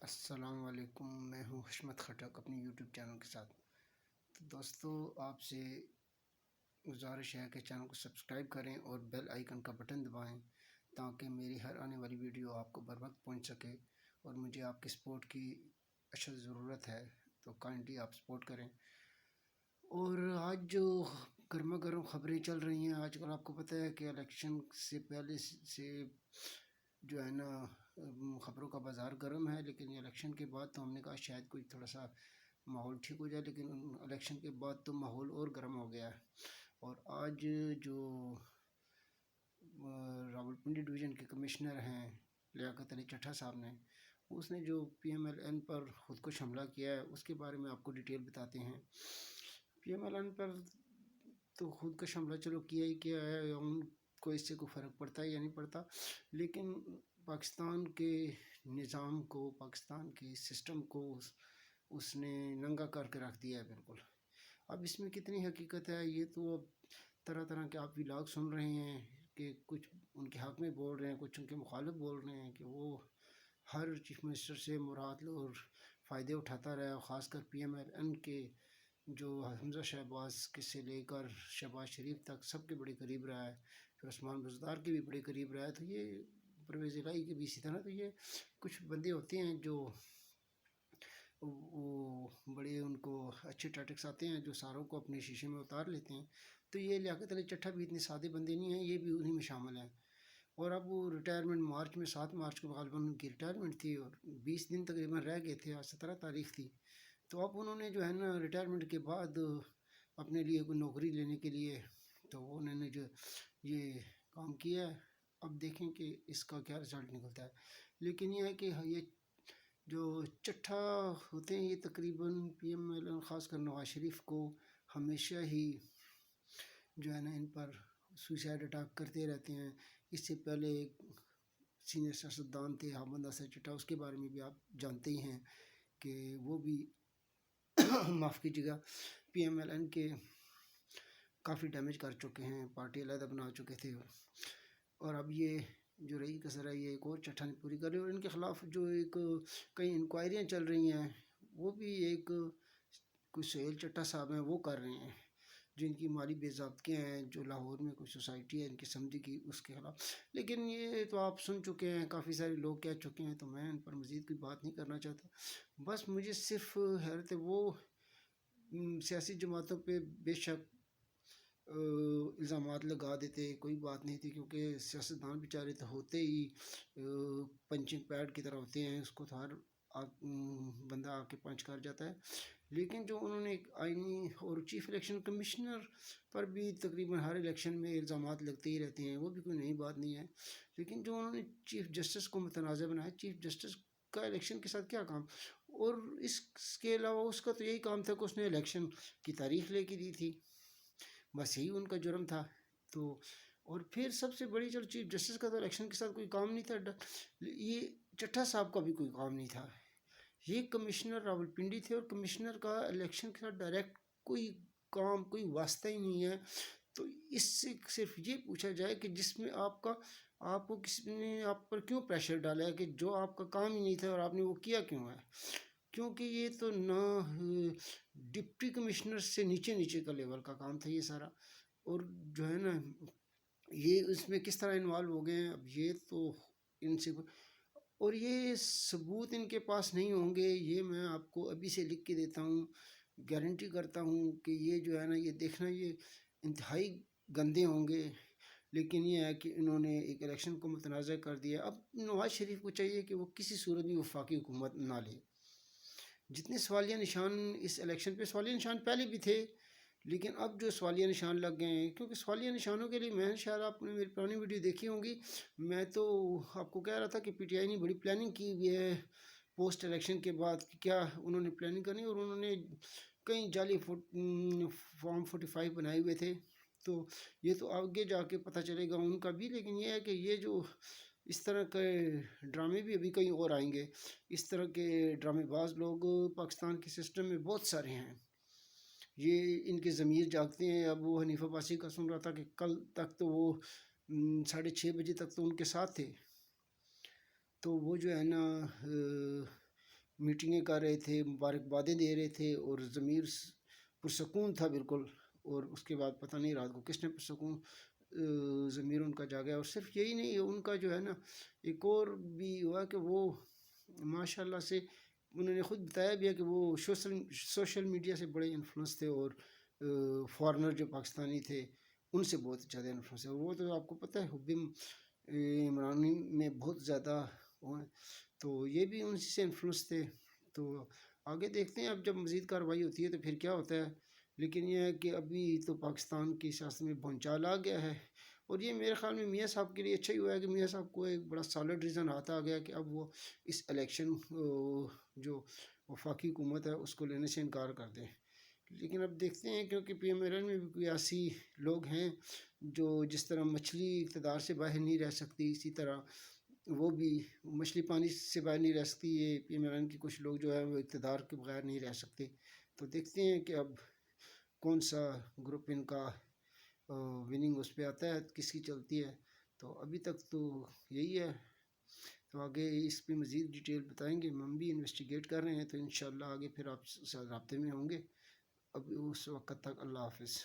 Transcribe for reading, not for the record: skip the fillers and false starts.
السلام علیکم، میں ہوں حشمت خٹک اپنی یوٹیوب چینل کے ساتھ۔ تو دوستو، آپ سے گزارش ہے کہ چینل کو سبسکرائب کریں اور بیل آئیکن کا بٹن دبائیں تاکہ میری ہر آنے والی ویڈیو آپ کو بر وقت پہنچ سکے، اور مجھے آپ کی سپورٹ کی اشد ضرورت ہے، تو کائنڈلی آپ سپورٹ کریں۔ اور آج جو گرما گرم خبریں چل رہی ہیں آج کل، آپ کو پتہ ہے کہ الیکشن سے پہلے سے جو ہے نا خبروں کا بازار گرم ہے، لیکن الیکشن کے بعد تو ہم نے کہا شاید کوئی تھوڑا سا ماحول ٹھیک ہو جائے، لیکن الیکشن کے بعد تو ماحول اور گرم ہو گیا ہے۔ اور آج جو راولپنڈی ڈویژن کے کمشنر ہیں لیاقت علی چٹھا صاحب نے، اس نے جو پی ایم ایل این پر خودکش حملہ کیا ہے اس کے بارے میں آپ کو ڈیٹیل بتاتے ہیں۔ پی ایم ایل این پر تو خودکش حملہ چلو کیا ہی کیا ہے، ان کو اس سے کوئی فرق پڑتا ہے یا نہیں پڑتا، لیکن پاکستان کے نظام کو، پاکستان کے سسٹم کو اس نے ننگا کر کے رکھ دیا ہے بالکل۔ اب اس میں کتنی حقیقت ہے، یہ تو اب طرح طرح کے آپ ولاگ سن رہے ہیں کہ کچھ ان کے حق میں بول رہے ہیں، کچھ ان کے مخالف بول رہے ہیں کہ وہ ہر چیف منسٹر سے مراد اور فائدے اٹھاتا رہا، خاص کر پی ایم ایل این کے جو حمزہ شہباز کے سے لے کر شہباز شریف تک سب کے بڑے قریب رہا ہے، پھر عثمان بزدار کے بھی بڑے قریب رہا ہے، تو یہ پرویز الہی کے بھی اسی طرح۔ تو یہ کچھ بندے ہوتے ہیں جو وہ بڑے ان کو اچھے ٹیکٹکس آتے ہیں جو ساروں کو اپنے شیشے میں اتار لیتے ہیں۔ تو یہ لیاقت علی چٹھا بھی اتنے سادے بندے نہیں ہیں، یہ بھی انہی میں شامل ہیں۔ اور اب وہ ریٹائرمنٹ مارچ میں 7 مارچ کو غالباً ان کی ریٹائرمنٹ تھی، اور 20 دن تقریباً رہ گئے تھے، آج 17 تاریخ تھی۔ تو اب انہوں نے جو ہے نا ریٹائرمنٹ کے بعد اپنے لیے کوئی نوکری لینے کے لیے تو انہوں نے جو یہ کام کیا ہے، اب دیکھیں کہ اس کا کیا رزلٹ نکلتا ہے۔ لیکن یہ ہے کہ یہ جو چٹھا ہوتے ہیں یہ تقریباً پی ایم ایل این خاص کر نواز شریف کو ہمیشہ ہی جو ہے نا ان پر سوسائڈ اٹیک کرتے رہتے ہیں۔ اس سے پہلے ایک سینئر سیاستدان تھے حامد ناصر چٹھا، اس کے بارے میں بھی آپ جانتے ہی ہیں کہ وہ بھی معاف کیجیے گا پی ایم ایل این کے کافی ڈیمیج کر چکے ہیں، پارٹی علیحدہ بنا چکے تھے، اور اب یہ جو رہی کسر ہے یہ ایک اور چٹھا نے پوری کر لی، اور ان کے خلاف جو ایک کئی انکوائریاں چل رہی ہیں وہ بھی ایک کوئی سہیل چٹھا صاحب ہیں وہ کر رہے ہیں، جن کی مالی بے ضابطگیاں ہیں، جو لاہور میں کوئی سوسائٹی ہے ان کی سمجھی کی، اس کے خلاف۔ لیکن یہ تو آپ سن چکے ہیں، کافی سارے لوگ کہہ چکے ہیں، تو میں ان پر مزید کوئی بات نہیں کرنا چاہتا۔ بس مجھے صرف حیرت ہے وہ سیاسی جماعتوں پہ بے شک الزامات لگا دیتے، کوئی بات نہیں تھی، کیونکہ سیاستدان بیچارے تو ہوتے ہی پنچنگ پیڈ کی طرح ہوتے ہیں، اس کو تو ہر بندہ آ کے پنچ کر جاتا ہے۔ لیکن جو انہوں نے ایک آئینی اور چیف الیکشن کمشنر پر بھی تقریباً ہر الیکشن میں الزامات لگتے ہی رہتے ہیں، وہ بھی کوئی نئی بات نہیں ہے۔ لیکن جو انہوں نے چیف جسٹس کو متنازع بنایا، چیف جسٹس کا الیکشن کے ساتھ کیا کام، اور اس کے علاوہ اس کا تو یہی کام تھا کہ اس نے الیکشن کی تاریخ لے کے دی تھی، بس یہی ان کا جرم تھا۔ تو اور پھر سب سے بڑی چلو چیف جسٹس کا تو الیکشن کے ساتھ کوئی کام نہیں تھا، یہ چٹھا صاحب کا بھی کوئی کام نہیں تھا، یہ کمشنر راولپنڈی تھے، اور کمشنر کا الیکشن کے ساتھ ڈائریکٹ کوئی کام، کوئی واسطہ ہی نہیں ہے۔ تو اس سے صرف یہ پوچھا جائے کہ جس میں آپ کو کسی نے آپ پر کیوں پریشر ڈالا ہے کہ جو آپ کا کام ہی نہیں تھا اور آپ نے وہ کیا کیوں ہے، کیونکہ یہ تو نہ ڈپٹی کمشنر سے نیچے کا لیول کا کام تھا یہ سارا، اور جو ہے نا یہ اس میں کس طرح انوالو ہو گئے ہیں، اب یہ تو ان سے، اور یہ ثبوت ان کے پاس نہیں ہوں گے، یہ میں آپ کو ابھی سے لکھ کے دیتا ہوں، گارنٹی کرتا ہوں کہ یہ جو ہے نا یہ دیکھنا یہ انتہائی گندے ہوں گے۔ لیکن یہ ہے کہ انہوں نے ایک الیکشن کو متنازع کر دیا۔ اب نواز شریف کو چاہیے کہ وہ کسی صورت بھی وفاقی حکومت نہ لے۔ جتنے سوالیہ نشان اس الیکشن پہ، سوالیہ نشان پہلے بھی تھے لیکن اب جو سوالیہ نشان لگ گئے ہیں، کیونکہ سوالیہ نشانوں کے لیے میں شاید آپ نے میری پرانی ویڈیو دیکھی ہوں گی، میں تو آپ کو کہہ رہا تھا کہ پی ٹی آئی نے بڑی پلاننگ کی ہوئی ہے پوسٹ الیکشن کے بعد، کیا انہوں نے پلاننگ کرنی، اور انہوں نے کئی جعلی فارم 45 بنائے ہوئے تھے، تو یہ تو آگے جا کے پتہ چلے گا ان کا بھی۔ لیکن یہ ہے کہ یہ جو اس طرح کے ڈرامے بھی ابھی کہیں اور آئیں گے، اس طرح کے ڈرامے باز لوگ پاکستان کے سسٹم میں بہت سارے ہیں، یہ ان کے ضمیر جاگتے ہیں۔ اب وہ حنیف عباسی کا سن رہا تھا کہ کل تک تو وہ 6:30 بجے تک تو ان کے ساتھ تھے، تو وہ جو ہے نا میٹنگیں کر رہے تھے، مبارکبادیں دے رہے تھے، اور ضمیر پرسکون تھا بالکل. اور اس کے بعد پتہ نہیں رات کو کس نے پرسکون ضمیر ان کا جاگا. اور صرف یہی نہیں، ان کا جو ہے نا ایک اور بھی ہوا کہ وہ ماشاء اللہ سے انہوں نے خود بتایا بھی ہے کہ وہ سوشل میڈیا سے بڑے انفلوئنس تھے، اور فارنر جو پاکستانی تھے ان سے بہت زیادہ انفلوئنس ہے. وہ تو آپ کو پتہ ہے حب عمرانی میں بہت زیادہ وہ ہیں، تو یہ بھی ان سے انفلوئنس تھے. تو آگے دیکھتے ہیں اب جب مزید کارروائی ہوتی ہے تو پھر کیا ہوتا ہے. لیکن یہ ہے کہ ابھی تو پاکستان کی سیاست میں بھونچال آ گیا ہے. اور یہ میرے خیال میں میاں صاحب کے لیے اچھا ہی ہوا ہے کہ میاں صاحب کو ایک بڑا سالڈ ریزن آتا آ گیا کہ اب وہ اس الیکشن جو وفاقی حکومت ہے اس کو لینے سے انکار کر دیں. لیکن اب دیکھتے ہیں، کیونکہ پی ایم ایل این میں بھی کوئی ایسی لوگ ہیں جو جس طرح مچھلی اقتدار سے باہر نہیں رہ سکتی، اسی طرح وہ بھی مچھلی پانی سے باہر نہیں رہ سکتی. یہ پی ایم ایل این کے کچھ لوگ جو ہیں وہ اقتدار کے بغیر نہیں رہ سکتے. تو دیکھتے ہیں کہ اب کون سا گروپ ان کا وننگ اس پہ آتا ہے، کس کی چلتی ہے. تو ابھی تک تو یہی ہے. تو آگے اس پہ مزید ڈیٹیل بتائیں گے، ہم بھی انویسٹیگیٹ کر رہے ہیں، تو انشاءاللہ آگے پھر آپ سے رابطے میں ہوں گے. اب اس وقت تک اللہ حافظ.